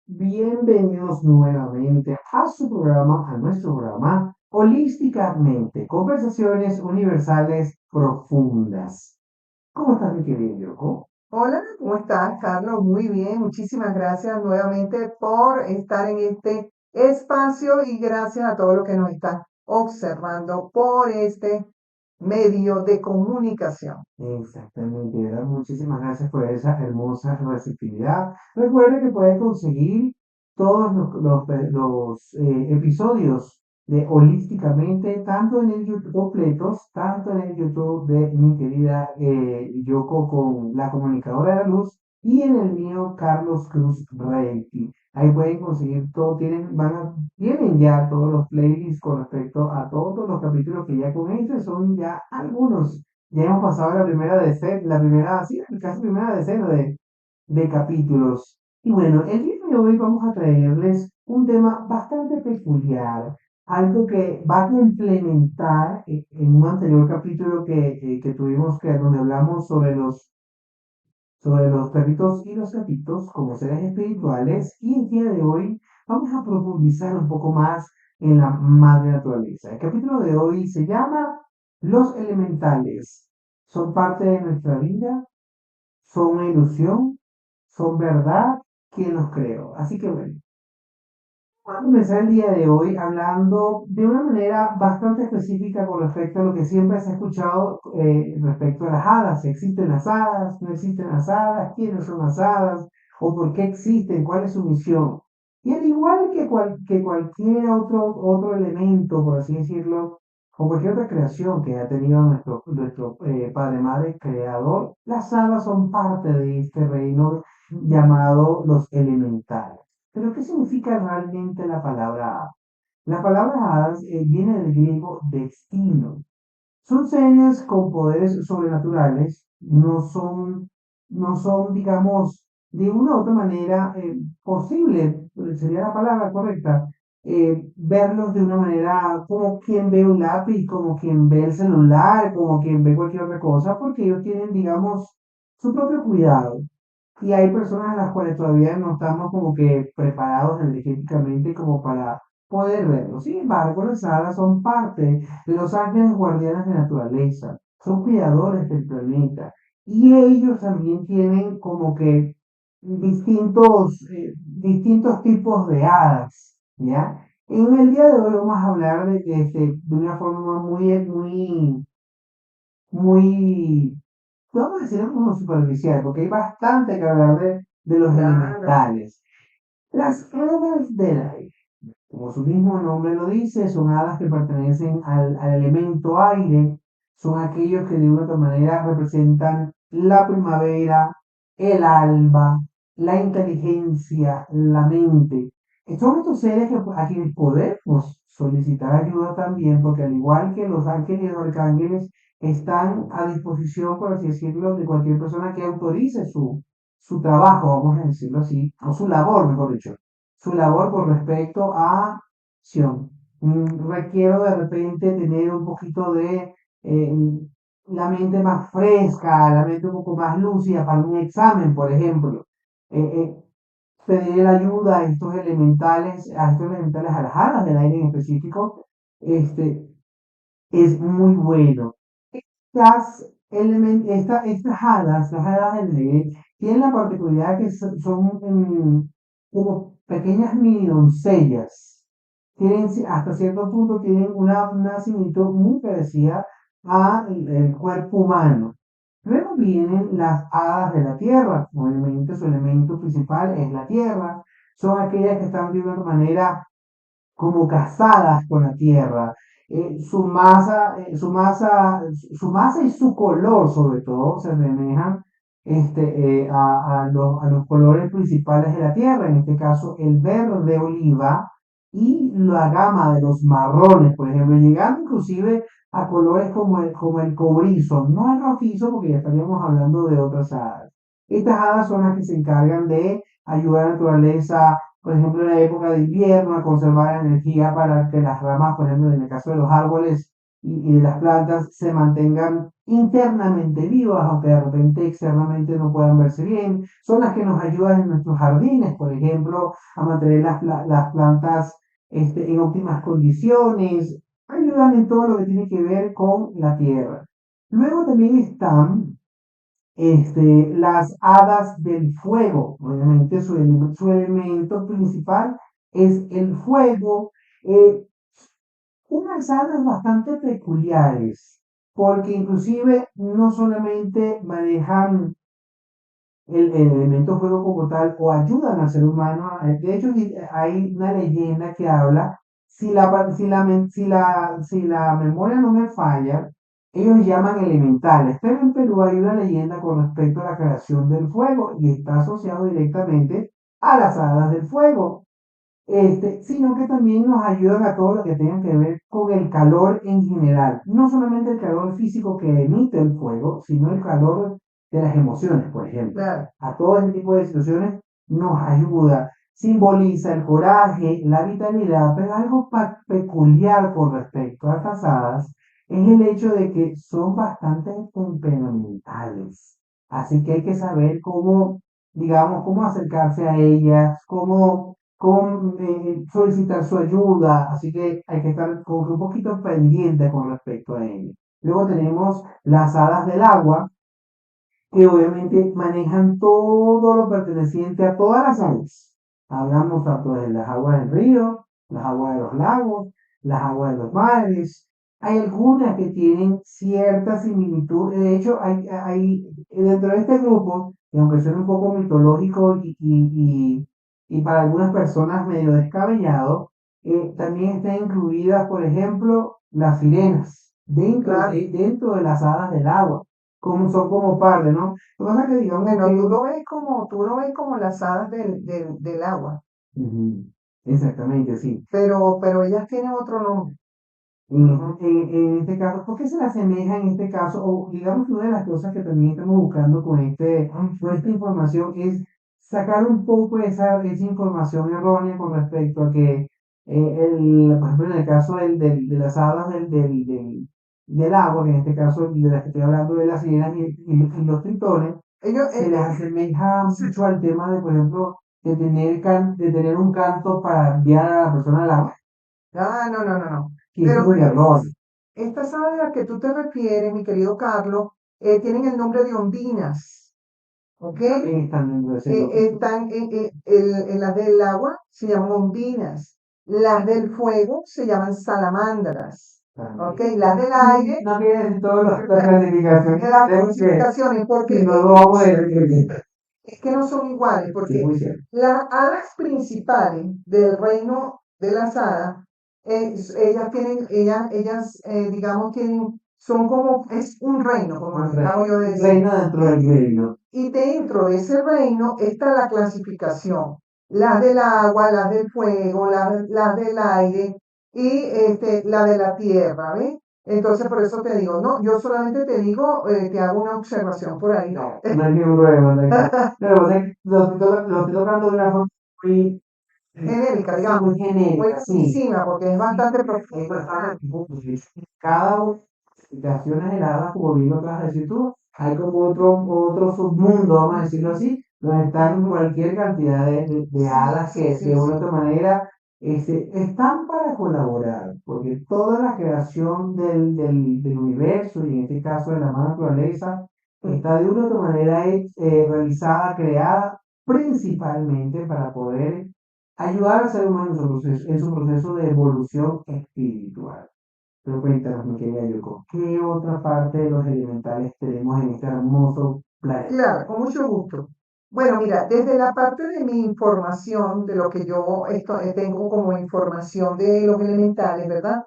Bienvenidos nuevamente a nuestro programa Holísticamente, conversaciones universales profundas. ¿Cómo estás, mi querido Yoko? Hola, ¿cómo estás, Carlos? Muy bien, muchísimas gracias nuevamente por estar en este espacio y gracias a todos los que nos están observando por este medio de comunicación. Exactamente, ¿verdad? Muchísimas gracias por esa hermosa receptividad. Recuerda que puedes conseguir todos los episodios de Holísticamente, tanto en el YouTube completos, tanto en el YouTube de mi querida Yoko con la comunicadora de la luz y en el mío Carlos Cruz Reiki. Ahí pueden conseguir todo, tienen ya todos los playlists con respecto a todos los capítulos que ya comencé, son ya algunos. Ya hemos pasado la primera decena, sí, casi primera decena de capítulos. Y bueno, el día de hoy vamos a traerles un tema bastante peculiar, algo que va a complementar en un anterior capítulo que tuvimos donde hablamos sobre los perritos y los gatitos como seres espirituales. Y el día de hoy vamos a profundizar un poco más en la madre naturaleza. El capítulo de hoy se llama Los elementales. ¿Son parte de nuestra vida? ¿Son una ilusión? ¿Son verdad? ¿Quién los creó? Así que bueno, vamos a comenzar el día de hoy hablando de una manera bastante específica con respecto a lo que siempre se ha escuchado respecto a las hadas. ¿Existen las hadas? ¿No existen las hadas? ¿Quiénes son las hadas? ¿O por qué existen? ¿Cuál es su misión? Y al igual que cualquier otro elemento, por así decirlo, o cualquier otra creación que ha tenido nuestro Padre Madre Creador, las hadas son parte de este reino llamado los elementales. Pero ¿qué significa realmente la palabra hada? La palabra hadas viene del griego destino. Son seres con poderes sobrenaturales, no son, digamos, de una u otra manera posible, sería la palabra correcta, verlos de una manera como quien ve un lápiz, como quien ve el celular, como quien ve cualquier otra cosa, porque ellos tienen, digamos, su propio cuidado. Y hay personas a las cuales todavía no estamos como que preparados energéticamente como para poder verlo. Sin embargo, las hadas son parte de los ángeles guardianes de naturaleza, son cuidadores del planeta y ellos también tienen como que distintos tipos de hadas, ¿ya? En el día de hoy vamos a hablar de una forma muy, vamos a decirlo como superficial, porque hay bastante que hablar de los Claro. elementales. Las hadas del aire, como su mismo nombre lo dice, son hadas que pertenecen al elemento aire, son aquellos que de una u otra manera representan la primavera, el alba, la inteligencia, la mente. Son estos seres a quienes podemos solicitar ayuda también, porque al igual que los ángeles y los arcángeles, están a disposición, por así decirlo, de cualquier persona que autorice su trabajo, vamos a decirlo así, o su labor, mejor dicho, su labor con respecto a acción. Requiero de repente tener un poquito de la mente más fresca, la mente un poco más lúcida para un examen, por ejemplo. Eh, eh, Pedir ayuda a las alas del aire en específico, este, es muy bueno. Estas hadas, las hadas del aire, tienen la particularidad que son como pequeñas mini doncellas. Hasta cierto punto tienen una similitud muy parecida al cuerpo humano. Luego vienen las hadas de la tierra. Obviamente su elemento principal es la tierra. Son aquellas que están de una manera como casadas con la tierra. Su masa y su color, sobre todo, se asemejan a los colores principales de la tierra, en este caso el verde oliva y la gama de los marrones, por ejemplo, llegando inclusive a colores como el cobrizo, no el rojizo, porque ya estaríamos hablando de otras hadas. Estas hadas son las que se encargan de ayudar a la naturaleza, por ejemplo, en la época de invierno, a conservar energía para que las ramas, por ejemplo, en el caso de los árboles y de las plantas, se mantengan internamente vivas, aunque de repente externamente no puedan verse bien. Son las que nos ayudan en nuestros jardines, por ejemplo, a mantener las plantas en óptimas condiciones, ayudan en todo lo que tiene que ver con la tierra. Luego también están las hadas del fuego. Obviamente su elemento principal es el fuego. eh, Unas hadas bastante peculiares, porque inclusive no solamente manejan el elemento fuego como tal o ayudan al ser humano. De hecho, hay una leyenda que habla, si la memoria no me falla, ellos llaman elementales, pero en Perú hay una leyenda con respecto a la creación del fuego y está asociado directamente a las hadas del fuego, sino que también nos ayudan a todo lo que tenga que ver con el calor en general. No solamente el calor físico que emite el fuego, sino el calor de las emociones, por ejemplo. Claro. A todo ese tipo de situaciones nos ayuda. Simboliza el coraje, la vitalidad, pero algo peculiar con respecto a estas hadas es el hecho de que son bastante temperamentales. Así que hay que saber cómo, digamos, cómo acercarse a ellas, cómo solicitar su ayuda, así que hay que estar como que un poquito pendiente con respecto a ello. Luego tenemos las hadas del agua, que obviamente manejan todo lo perteneciente a todas las aguas. Hablamos tanto de las aguas del río, las aguas de los lagos, las aguas de los mares. Hay algunas que tienen cierta similitud. De hecho, dentro de este grupo, y aunque suene un poco mitológico y para algunas personas medio descabellado, también están incluidas, por ejemplo, las sirenas Claro. dentro de las hadas del agua, como son como parte, ¿no? Lo que pasa es que digamos Bueno, que... tú lo ves como las hadas del agua, Ujú, exactamente, sí. pero ellas tienen otro nombre. En este caso, ¿por qué se le asemeja en este caso? O digamos que una de las cosas que también estamos buscando con esta información es sacar un poco esa información errónea con respecto a que, por ejemplo, en el caso de las hadas del agua, que en este caso de las que estoy hablando de las sirenas y los tritones, Ellos, se les asemeja mucho al tema de, por ejemplo, de tener un canto para enviar a la persona al agua, no. que es Pero un error. estas aves a las que tú te refieres, mi querido Carlos, tienen el nombre de ondinas, ¿ok? También están dentro de ese grupo. Están en las del agua, se llaman ondinas. Las del fuego se llaman salamandras, ¿ok? También. Las del aire, No quiere decir todas las clasificaciones, las tenemos que, clasificaciones, si porque no lo vamos a ir. es que no son iguales, Sí, porque muy cierto. las hadas principales del reino de las hadas, digamos, son como, es un reino, como Un acabo yo de decir. reino dentro del reino. Y dentro de ese reino está la clasificación. Las del agua, las del fuego, las del aire y la de la tierra, ¿ves? Entonces, por eso te digo, no, yo solamente te digo, te hago una observación por ahí. No, no hay ningún problema. Pero lo estoy tocando de una forma muy, Genérica, sí, digamos, muy muy genérica, por sí. encima, porque es bastante Es profundo. bastante difícil. Cada una de las explicaciones heladas, como bien lo acabas de decir tú, hay como otro submundo, vamos a decirlo así, donde están cualquier cantidad de hadas que de una u otra manera están para colaborar, porque toda la creación del universo, y en este caso de la naturaleza, está de una u otra manera realizada, creada principalmente para poder ayudar al ser humano en su proceso de evolución espiritual. Pero cuéntanos, mi querida Yoko, ¿qué otra parte de los elementales tenemos en este hermoso planeta? Claro, con mucho gusto. Bueno, mira, desde la parte de mi información, de lo que tengo como información de los elementales, ¿verdad?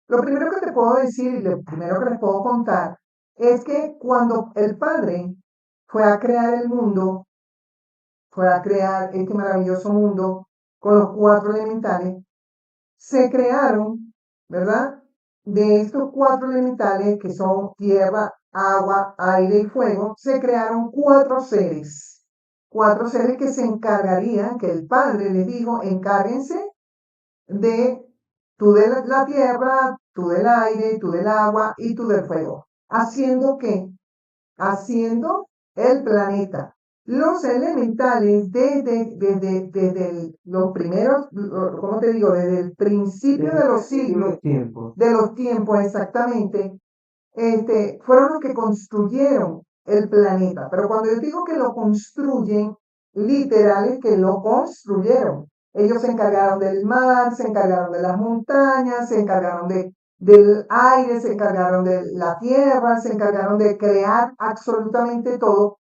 Lo primero que te puedo decir y lo primero que les puedo contar es que cuando el Padre fue a crear el mundo, fue a crear este maravilloso mundo con los cuatro elementales, se crearon, ¿verdad? De estos cuatro elementales que son tierra, agua, aire y fuego, se crearon cuatro seres que se encargarían, que el Padre les dijo, encárguense de tú de la tierra, tú del aire, tú del agua y tú del fuego. ¿Haciendo qué? Haciendo el planeta. Los elementales desde los primeros, ¿cómo te digo? Desde el principio de Desde los el principio de siglos, los tiempos. de los tiempos exactamente, fueron los que construyeron el planeta. Pero cuando yo digo que lo construyen, literal es que lo construyeron. Ellos se encargaron del mar, se encargaron de las montañas, se encargaron del aire, se encargaron de la tierra, se encargaron de crear absolutamente todo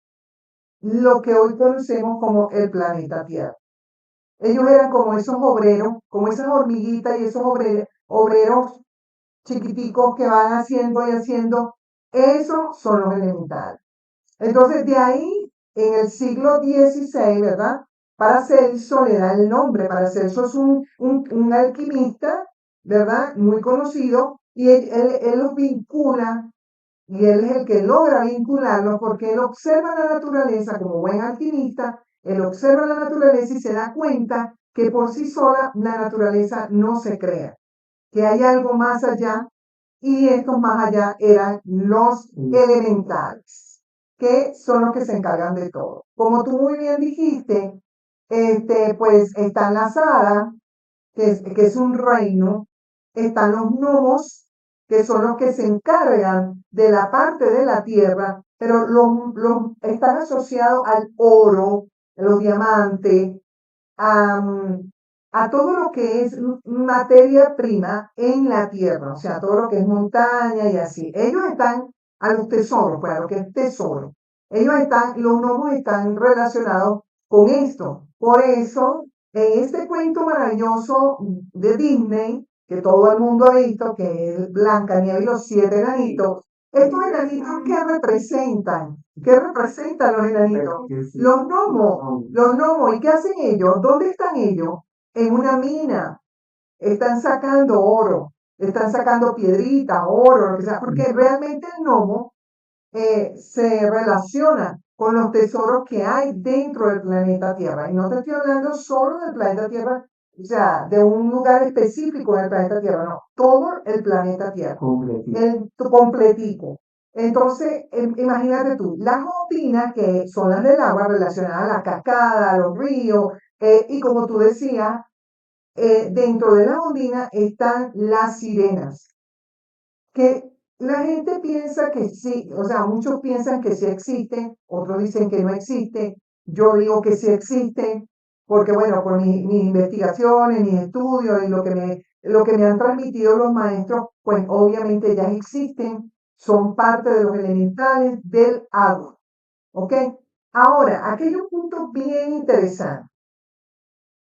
lo que hoy conocemos como el planeta Tierra. Ellos eran como esos obreros, como esas hormiguitas y esos obreros chiquiticos que van haciendo y haciendo, esos son los elementales. Entonces, de ahí, en el siglo XVI, ¿verdad? Paracelso le da el nombre. Paracelso es un alquimista, ¿verdad? Muy conocido, y él los vincula, y él es el que logra vincularlos porque él observa la naturaleza como buen alquimista, él observa la naturaleza y se da cuenta que por sí sola la naturaleza no se crea, que hay algo más allá y estos más allá eran los Sí. elementales, que son los que se encargan de todo. Como tú muy bien dijiste, pues están las hadas, que es un reino, están los gnomos, que son los que se encargan de la parte de la tierra, pero están asociados al oro, los diamantes, a, a todo lo que es materia prima en la tierra, o sea, todo lo que es montaña y así. Ellos están a los tesoros, pues a lo que es tesoro. Ellos están, los gnomos están relacionados con esto. Por eso, en este cuento maravilloso de Disney, que todo el mundo ha visto, que es Blancanieves y los siete enanitos, estos enanitos ¿qué representan los enanitos? Que sí. Los gnomos, ¿y qué hacen ellos? ¿Dónde están ellos? En una mina, están sacando oro, están sacando piedrita, oro, lo que sea, porque realmente el gnomo se relaciona con los tesoros que hay dentro del planeta Tierra. Y no te estoy hablando solo del planeta Tierra, o sea, de un lugar específico del planeta Tierra, no, todo el planeta Tierra, Completito. el completico. Entonces, imagínate tú, las opinas que son las del agua relacionadas a la cascada, a los ríos, y como tú decías, dentro de la ondina están las sirenas, que la gente piensa que sí, o sea, muchos piensan que sí existen, otros dicen que no existen, yo digo que sí existen, porque bueno, por mis investigaciones, mis estudios y lo que me han transmitido los maestros, pues obviamente ya existen, son parte de los elementales del agua, ¿ok? Ahora, aquí hay un punto bien interesante.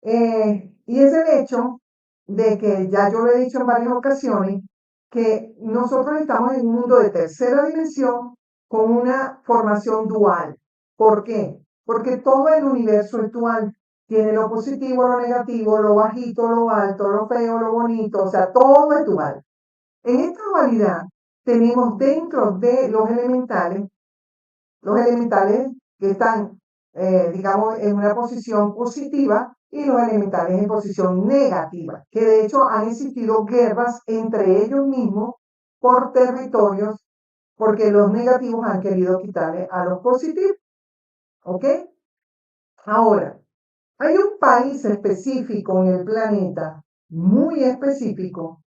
Y es el hecho de que ya yo lo he dicho en varias ocasiones, que nosotros estamos en un mundo de tercera dimensión con una formación dual. ¿Por qué? Porque todo el universo es dual. Tiene lo positivo, lo negativo, lo bajito, lo alto, lo feo, lo bonito, o sea, todo es dual. En esta dualidad tenemos dentro de los elementales que están, digamos, en una posición positiva y los elementales en posición negativa, que de hecho han existido guerras entre ellos mismos por territorios, porque los negativos han querido quitarle a los positivos, ¿ok? Ahora, hay un país específico en el planeta, muy específico,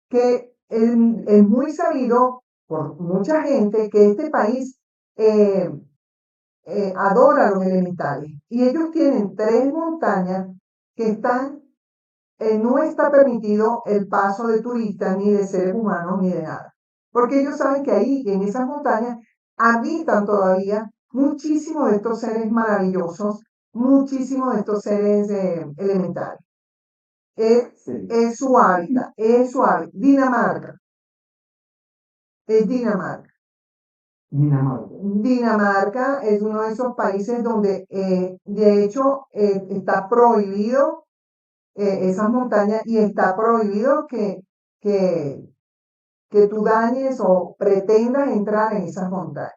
que es muy sabido por mucha gente que este país eh, adora los elementales. Y ellos tienen tres montañas que no está permitido el paso de turistas, ni de seres humanos, ni de nada. Porque ellos saben que ahí, en esas montañas, habitan todavía muchísimos de estos seres maravillosos, muchísimos de estos seres elementales. Sí. Es su hábitat, es su hábitat. Dinamarca, es Dinamarca. Dinamarca. Dinamarca es uno de esos países donde, de hecho, está prohibido esas montañas y está prohibido que, que tú dañes o pretendas entrar en esas montañas.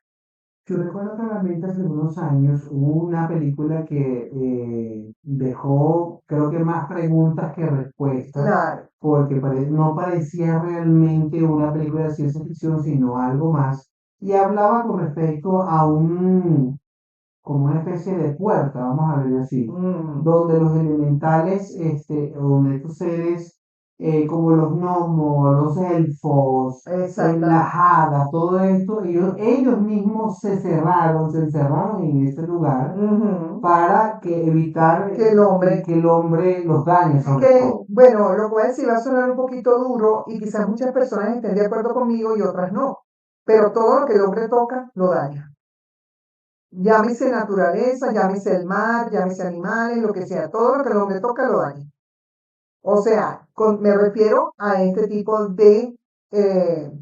Yo recuerdo que realmente hace unos años hubo una película que dejó, creo que más preguntas que respuestas, Claro, porque no parecía realmente una película de ciencia ficción, sino algo más, y hablaba con respecto a como una especie de puerta, vamos a ver así, Mm, donde los elementales, donde estos seres como los gnomos, los elfos, las exactamente. hadas, todo esto, ellos mismos se encerraron en ese lugar Ujú. para que evitar Que el hombre, que el hombre los dañe es sobre que, todo. bueno, lo que voy a decir va a sonar un poquito duro y quizás muchas personas estén de acuerdo conmigo y otras no, pero todo lo que el hombre toca lo daña. Llámese naturaleza, llámese el mar, llámese animales, lo que sea, todo lo que el hombre toca lo daña. O sea, me refiero a este tipo eh,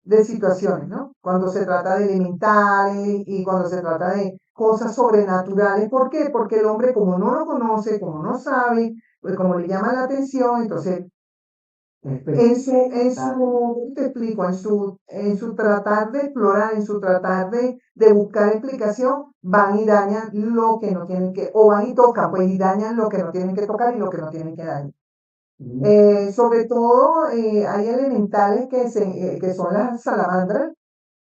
de situaciones, ¿no? Cuando se trata de elementales y cuando se trata de cosas sobrenaturales. ¿Por qué? Porque el hombre, como no lo conoce, como no sabe, pues como le llama la atención, entonces Experimenta. ¿cómo te explico? En su tratar de explorar, en su tratar de buscar explicación, van y dañan lo que no tienen que, o van y tocan, pues y dañan lo que no tienen que tocar y lo que no tienen que dañar. Sobre todo hay elementales que son las salamandras,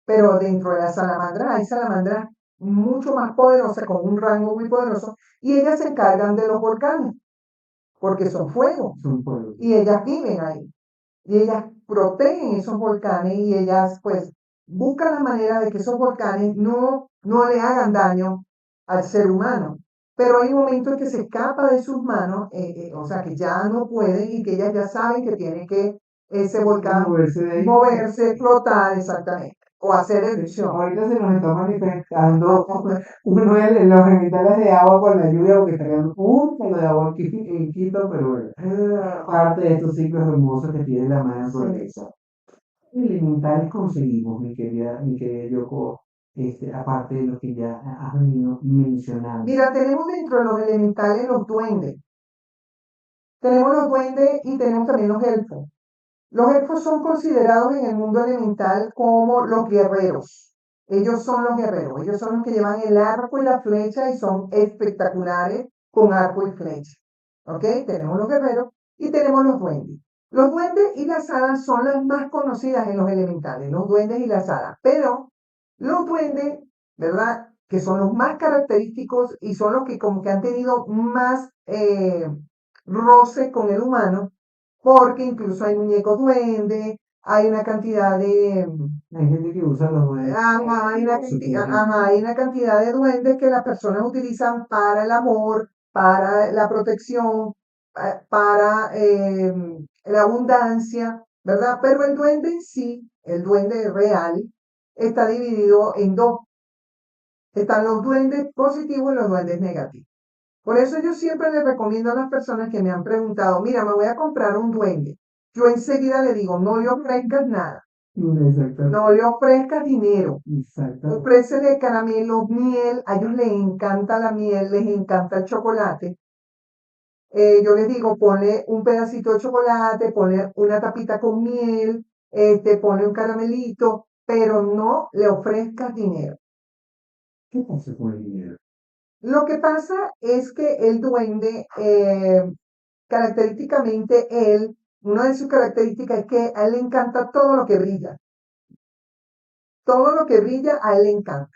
pero dentro de las salamandras hay salamandras mucho más poderosas, con un rango muy poderoso, y ellas se encargan de los volcanes, porque son fuego, Son pueblos. y ellas viven ahí y ellas protegen esos volcanes y ellas pues buscan la manera de que esos volcanes no le hagan daño al ser humano. Pero hay momentos en que se escapa de sus manos, o sea que ya no pueden y que ellas ya saben que tienen que ese volcán Moverse de ahí. moverse, flotar exactamente, o hacer erupción. Ahorita se nos está manifestando uno de los genitales de agua con la lluvia porque está quedando un pelo de agua aquí en Quito, pero bueno, parte de estos ciclos hermosos que tiene la madre Sí. naturaleza. Elementales conseguimos, mi querida Yoko, aparte de lo que ya has venido mencionando. Mira, tenemos dentro de los elementales los duendes. Tenemos los duendes y tenemos también los elfos. Los elfos son considerados en el mundo elemental como los guerreros. Ellos son los guerreros, ellos son los que llevan el arco y la flecha y son espectaculares con arco y flecha. ¿Ok? Tenemos los guerreros y tenemos los duendes. Los duendes y las hadas son las más conocidas en los elementales, los duendes y las hadas. Pero los duendes, ¿verdad? Que son los más característicos y son los que como que han tenido más roce con el humano, porque incluso hay muñecos duendes, hay una cantidad de, Hay gente que usa los duendes ajá, hay una cantidad de duendes que las personas utilizan para el amor, para la protección, para la abundancia, ¿verdad? Pero el duende en sí, el duende real, está dividido en dos. Están los duendes positivos y los duendes negativos. Por eso yo siempre le recomiendo a las personas que me han preguntado, mira, me voy a comprar un duende. Yo enseguida le digo, no le ofrezcas nada, Exacto, no le ofrezcas dinero, exacto. ofrécele caramelo, miel, a ellos les encanta la miel, les encanta el chocolate. Yo les digo, ponle un pedacito de chocolate, ponle una tapita con miel, ponle un caramelito, pero no le ofrezcas dinero. ¿Qué pasa con el dinero? Lo que pasa es que el duende, característicamente él, una de sus características es que a él le encanta todo lo que brilla. Todo lo que brilla a él le encanta.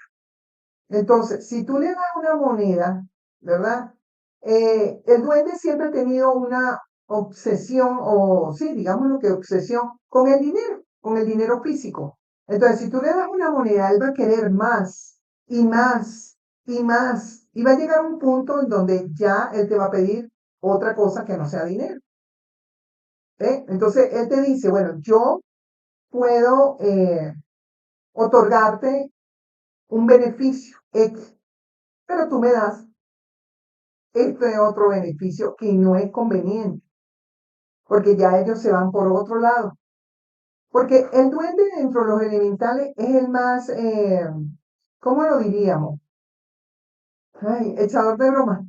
Entonces, si tú le das una moneda, ¿verdad? El duende siempre ha tenido una obsesión, o sí, digamos lo que obsesión, con el dinero físico. Entonces, si tú le das una moneda, él va a querer más y más y más. Y va a llegar un punto en donde ya él te va a pedir otra cosa que no sea dinero. Entonces, él te dice, bueno, yo puedo otorgarte un beneficio X, pero tú me das este otro beneficio que no es conveniente, porque ya ellos se van por otro lado. Porque el duende dentro de los elementales es el más, ¿cómo lo diríamos? Ay, echador de broma.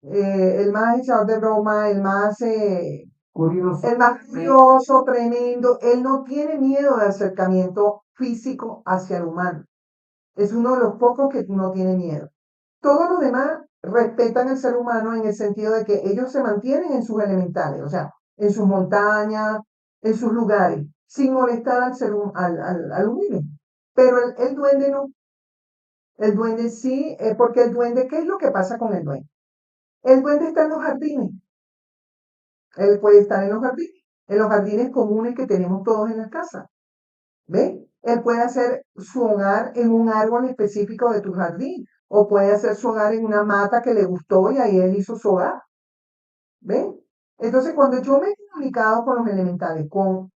El más echador de broma, Curioso. el más curioso, tremendo. Él no tiene miedo de acercamiento físico hacia el humano. Es uno de los pocos que no tiene miedo. Todos los demás respetan al ser humano en el sentido de que ellos se mantienen en sus elementales. O sea, en sus montañas, en sus lugares, sin molestar al humano. Pero el duende no, el duende sí, porque el duende, ¿qué es lo que pasa con el duende? El duende está en los jardines, él puede estar en los jardines comunes que tenemos todos en la casa, ¿ves? Él puede hacer su hogar en un árbol específico de tu jardín, o puede hacer su hogar en una mata que le gustó y ahí él hizo su hogar, ¿ves? Entonces, cuando yo me he comunicado con los elementales, con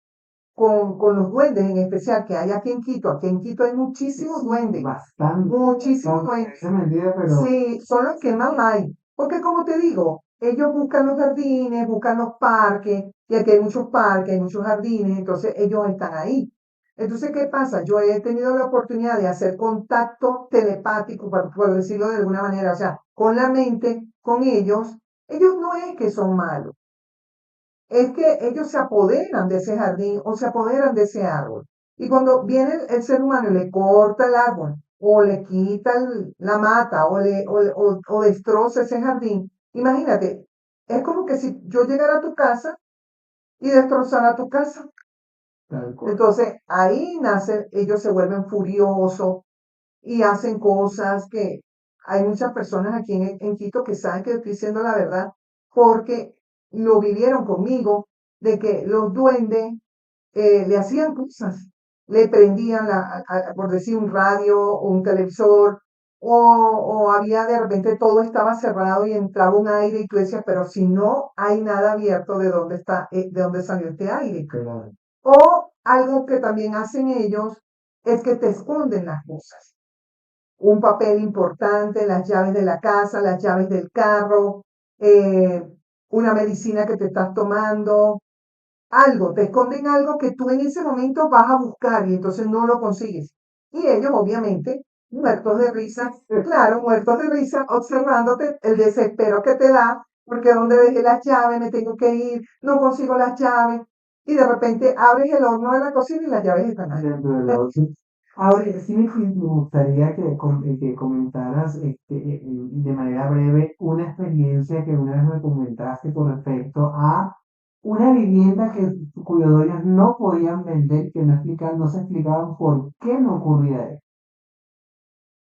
los duendes en especial que hay aquí en Quito hay muchísimos duendes, Bastante, muchísimos bastante. duendes. Esa mentira, pero Sí, son los que más hay. Porque como te digo, ellos buscan los jardines, buscan los parques, y aquí hay muchos parques, hay muchos jardines, entonces ellos están ahí. Entonces, ¿qué pasa? Yo he tenido la oportunidad de hacer contacto telepático, por decirlo de alguna manera, o sea, con la mente, con ellos. Ellos no es que son malos, es que ellos se apoderan de ese jardín o se apoderan de ese árbol. Y cuando viene el ser humano y le corta el árbol o le quita la mata o destroza ese jardín, imagínate, es como que si yo llegara a tu casa y destrozara tu casa. tal cual. Entonces ahí nace, ellos se vuelven furiosos y hacen cosas que hay muchas personas aquí en Quito que saben que estoy diciendo la verdad porque lo vivieron conmigo, de que los duendes le hacían cosas, le prendían, por decir, un radio o un televisor, o había de repente todo estaba cerrado y entraba un aire y tú decías, pero si no hay nada abierto, ¿de dónde está, de dónde salió este aire? Claro. O algo que también hacen ellos es que te esconden las cosas, un papel importante, las llaves de la casa, las llaves del carro, eh, una medicina que te estás tomando, algo, te esconden algo que tú en ese momento vas a buscar y entonces no lo consigues. Y ellos, obviamente, muertos de risa, claro, muertos de risa, observándote el desespero que te da, porque donde dejé las llaves, me tengo que ir, no consigo las llaves, y de repente abres el horno de la cocina y las llaves están ahí. Dentro de la opción. Ahora, sí me gustaría que comentaras de manera breve una experiencia que una vez me comentaste con respecto a una vivienda cuyos dueños no podían vender, que no se explicaban por qué no ocurría eso.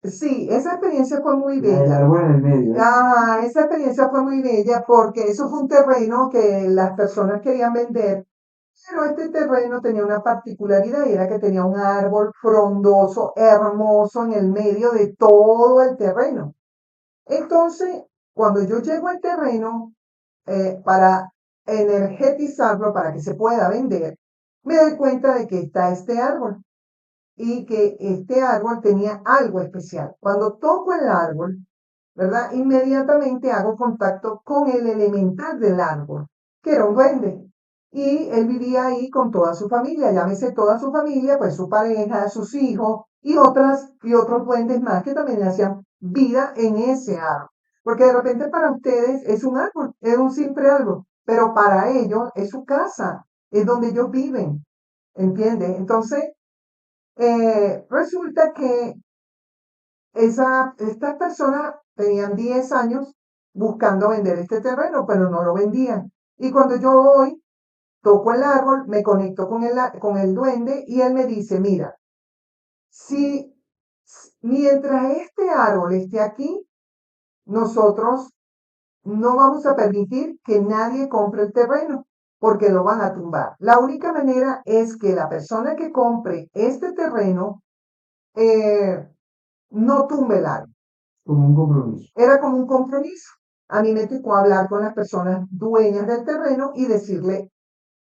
Sí, esa experiencia fue muy La del bella. árbol en el medio, ¿eh? Ajá, esa experiencia fue muy bella porque eso fue un terreno que las personas querían vender, pero este terreno tenía una particularidad y era que tenía un árbol frondoso, hermoso en el medio de todo el terreno. Entonces, cuando yo llego al terreno para energetizarlo, para que se pueda vender, me doy cuenta de que está este árbol y que este árbol tenía algo especial. Cuando toco el árbol, ¿verdad? Inmediatamente hago contacto con el elemental del árbol, que era un duende. Y él vivía ahí con toda su familia, llámese toda su familia, pues su pareja, sus hijos y otros duendes más que también hacían vida en ese árbol. Porque de repente para ustedes es un árbol, es un simple árbol, pero para ellos es su casa, es donde ellos viven, ¿entiendes? Entonces, resulta que estas personas tenían 10 años buscando vender este terreno, pero no lo vendían. Y cuando yo voy, toco el árbol, me conecto con el duende y él me dice, mira, si mientras este árbol esté aquí, nosotros no vamos a permitir que nadie compre el terreno porque lo van a tumbar. La única manera es que la persona que compre este terreno eh, no tumbe el árbol. Como un compromiso. Era como un compromiso. A mí me tocó hablar con las personas dueñas del terreno y decirle,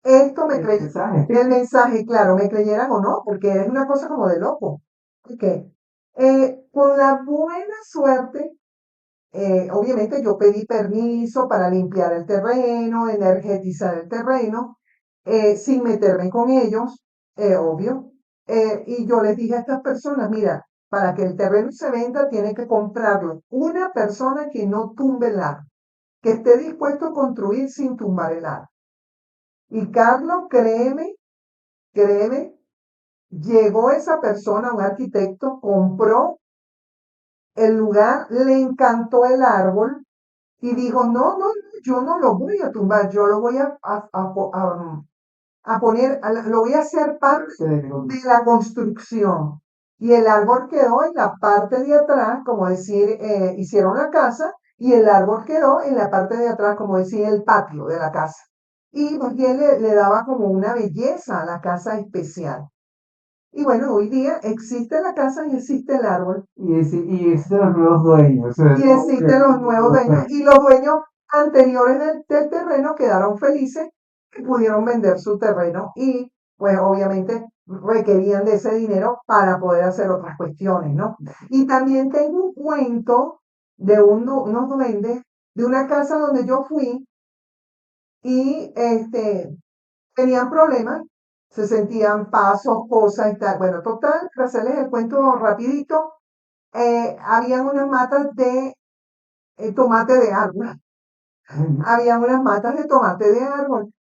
esto me El cree, mensaje. el mensaje, claro, me creyeran o no, porque es una cosa como de loco. Ok. Con la buena suerte, obviamente yo pedí permiso para limpiar el terreno, energetizar el terreno, sin meterme con ellos, obvio. Y yo les dije a estas personas, mira, para que el terreno se venda, tiene que comprarlo una persona que no tumbe el árbol, que esté dispuesto a construir sin tumbar el árbol. Y Carlos, créeme, llegó esa persona, un arquitecto, compró el lugar, le encantó el árbol y dijo, no, no, no, yo no lo voy a tumbar, yo lo voy a poner, lo voy a hacer parte de la construcción. Y el árbol quedó en la parte de atrás, como decir, hicieron la casa y el árbol quedó en la parte de atrás, como decir, el patio de la casa. Y pues y él le daba como una belleza a la casa especial. Y bueno, hoy día existe la casa y existe el árbol Y existen los nuevos dueños, sobre y todo que existen los nuevos dueños y los dueños anteriores del terreno quedaron felices y pudieron vender su terreno y pues obviamente requerían de ese dinero para poder hacer otras cuestiones, ¿no? Y también tengo un cuento de unos duendes de una casa donde yo fui y tenían problemas, se sentían pasos, cosas y tal. Bueno, total, para hacerles el cuento rapidito, habían unas matas de tomate de árbol. Había unas matas de tomate de árbol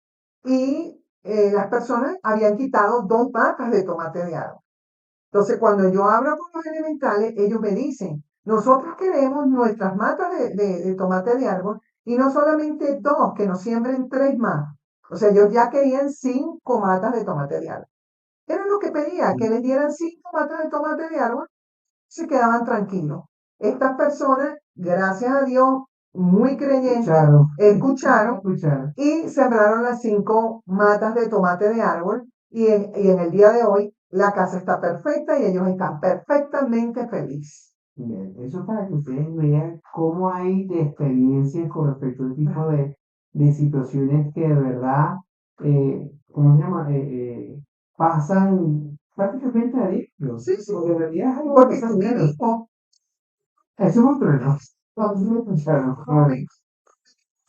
y las personas habían quitado dos matas de tomate de árbol. Entonces, cuando yo hablo con los elementales, ellos me dicen, nosotros queremos nuestras matas de tomate de árbol y no solamente dos, que nos siembren tres más. O sea, ellos ya querían cinco matas de tomate de árbol. Era lo que pedía, que les dieran cinco matas de tomate de árbol, se quedaban tranquilos. Estas personas, gracias a Dios, muy creyentes, escucharon escucharon. y sembraron las cinco matas de tomate de árbol y en el día de hoy la casa está perfecta y ellos están perfectamente felices. Bien, eso para que ustedes vean cómo hay de experiencias con respecto a este tipo de situaciones que de verdad, ¿cómo se llama? Pasan prácticamente a diario. Sí, sí, Porque en realidad es algo que porque pasa tú diario. mismo Eso es un trueno. Entonces, escucharon. con Es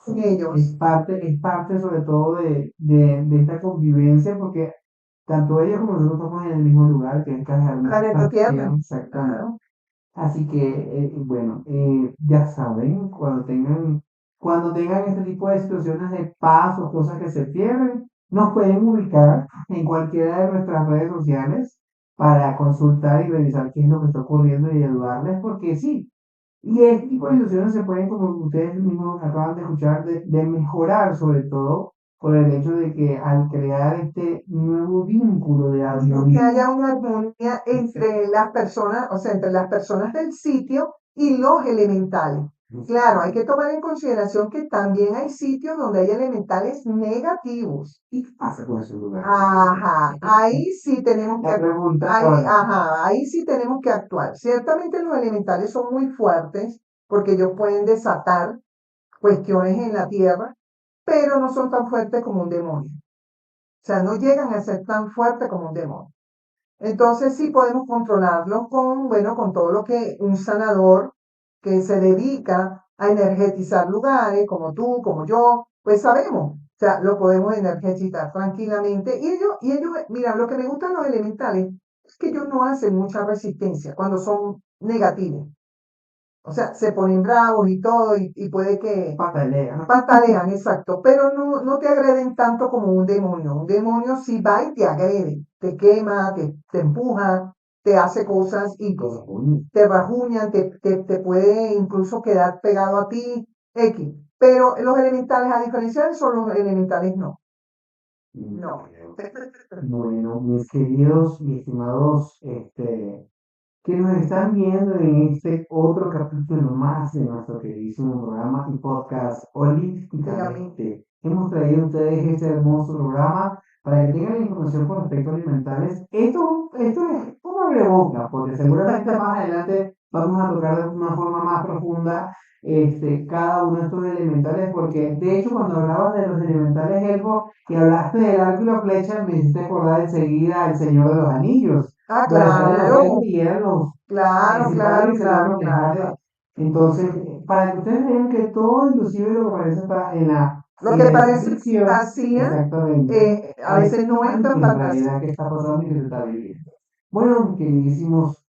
ellos. parte sobre todo de esta convivencia, porque tanto ellos como nosotros estamos en el mismo lugar, que es Planeta Tierra. exactamente. Claro. Así que, bueno, ya saben, cuando tengan este tipo de situaciones de pasos, cosas que se pierden, nos pueden ubicar en cualquiera de nuestras redes sociales para consultar y revisar qué es lo que está ocurriendo y ayudarles, porque sí, y este tipo de situaciones se pueden, como ustedes mismos acaban de escuchar, de mejorar sobre todo por el hecho de que al crear este nuevo vínculo de Que armonía, haya una armonía entre las personas, o sea, entre las personas del sitio y los elementales. Claro, hay que tomar en consideración que también hay sitios donde hay elementales negativos. ¿y qué pasa con ese lugar? Ajá, ahí sí tenemos La que, pregunta ahí, ahora, ajá, ahí sí tenemos que actuar. Ciertamente los elementales son muy fuertes porque ellos pueden desatar cuestiones en la tierra, pero no son tan fuertes como un demonio. O sea, no llegan a ser tan fuertes como un demonio. Entonces sí podemos controlarlo con, bueno, con todo lo que un sanador que se dedica a energetizar lugares, como tú, como yo, pues sabemos. O sea, lo podemos energetizar tranquilamente. Y ellos, mira, lo que me gustan los elementales es que ellos no hacen mucha resistencia cuando son negativos. O sea, se ponen bravos y todo, y puede que patalea, ¿no? patalean, exacto, pero no te agreden tanto como un demonio. Un demonio sí va y te agrede, te quema, te empuja, te hace cosas y Coño. te rajuñan, te puede incluso quedar pegado a ti, X. Pero los elementales, a diferencia de eso, los elementales no. No. Bueno, mis queridos, mis estimados, que nos están viendo en este otro capítulo más de nuestro queridísimo programa y podcast Holísticamente. Hemos traído a ustedes este hermoso programa para que tengan información con respecto a alimentales. Esto es como boca, porque seguramente más adelante vamos a tocar de una forma más profunda cada uno de estos elementales, porque de hecho cuando hablabas de los elementales elfos y hablaste del arco y la flecha, me hiciste acordar enseguida al Señor de los Anillos. Ah, Donde salen los claro, elfos y eran los claro, principales claro, y se claro, logran claro. dejar. Entonces, para que ustedes vean que todo, inclusive lo que parece está Lo en que la parece ficción, fantasía, exactamente, a veces no es es tan en fantasía. realidad que está pasando y que se está viviendo. Bueno, queridísimos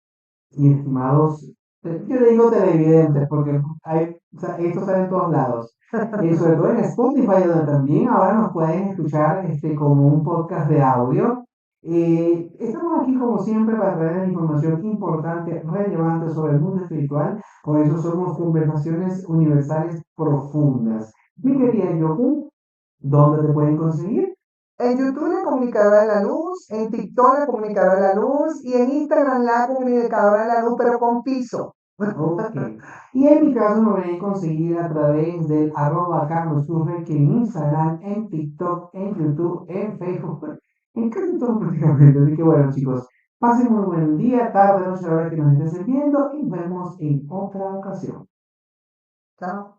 y estimados, yo le digo televidentes, porque o sea, esto sale en todos lados. Sobre todo en Spotify, donde también ahora nos pueden escuchar como un podcast de audio. Estamos aquí como siempre para traer información importante, relevante sobre el mundo espiritual. Por eso somos conversaciones universales profundas. Mi querida Yoko, ¿dónde te pueden conseguir? En YouTube la comunicadora de la luz, en TikTok la comunicadora de la luz y en Instagram la comunicadora de la luz, pero con piso. Ok. Y en mi caso me voy a conseguir a través del arroba Carlos Turre, que en Instagram, en TikTok, en YouTube, en Facebook, en casi todo prácticamente. Así que bueno, chicos, pasen muy buen día, tarde, noche, a la hora que nos estén viendo y nos vemos en otra ocasión. Chao.